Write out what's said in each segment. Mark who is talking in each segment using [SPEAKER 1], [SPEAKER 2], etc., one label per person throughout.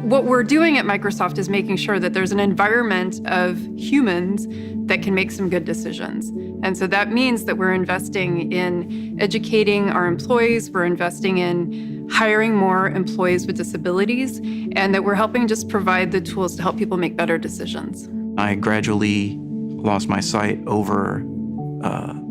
[SPEAKER 1] What we're doing at Microsoft is making sure that there's an environment of humans that can make some good decisions. And so that means that we're investing in educating our employees, we're investing in hiring more employees with disabilities, and that we're helping just provide the tools to help people make better decisions.
[SPEAKER 2] I gradually lost my sight over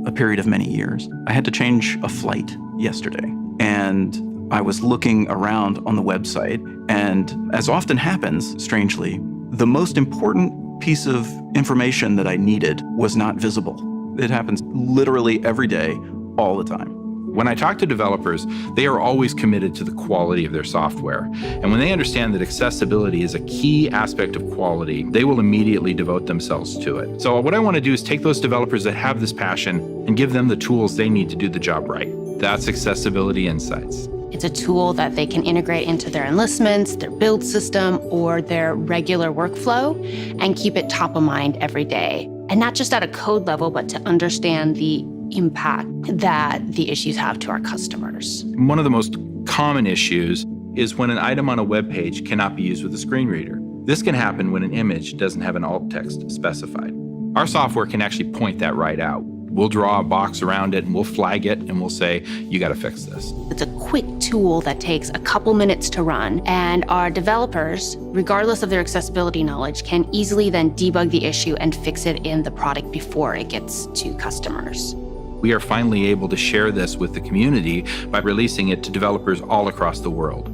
[SPEAKER 2] a period of many years. I had to change a flight yesterday, and I was looking around on the website, and as often happens, strangely, the most important piece of information that I needed was not visible. It happens literally every day, all the time.
[SPEAKER 3] When I talk to developers, they are always committed to the quality of their software. And when they understand that accessibility is a key aspect of quality, they will immediately devote themselves to it. So what I want to do is take those developers that have this passion and give them the tools they need to do the job right. That's Accessibility Insights.
[SPEAKER 4] It's a tool that they can integrate into their enlistments, their build system, or their regular workflow and keep it top of mind every day. And not just at a code level, but to understand the impact that the issues have to our customers.
[SPEAKER 3] One of the most common issues is when an item on a web page cannot be used with a screen reader. This can happen when an image doesn't have an alt text specified. Our software can actually point that right out. We'll draw a box around it and we'll flag it and we'll say, you got to fix this.
[SPEAKER 4] It's a quick tool that takes a couple minutes to run, and our developers, regardless of their accessibility knowledge, can easily then debug the issue and fix it in the product before it gets to customers.
[SPEAKER 3] We are finally able to share this with the community by releasing it to developers all across the world,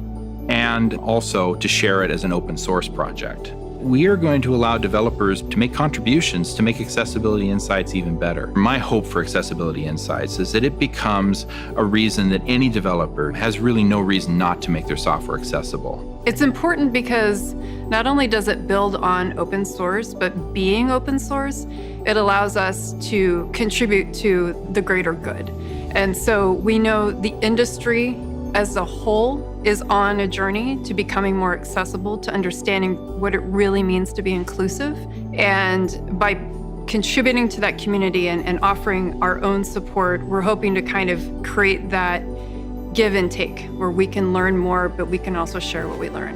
[SPEAKER 3] and also to share it as an open source project. We are going to allow developers to make contributions to make Accessibility Insights even better. My hope for Accessibility Insights is that it becomes a reason that any developer has really no reason not to make their software accessible.
[SPEAKER 1] It's important because not only does it build on open source, but being open source, it allows us to contribute to the greater good. And so we know the industry as a whole is on a journey to becoming more accessible, to understanding what it really means to be inclusive. And by contributing to that community and offering our own support, we're hoping to kind of create that give and take where we can learn more, but we can also share what we learn.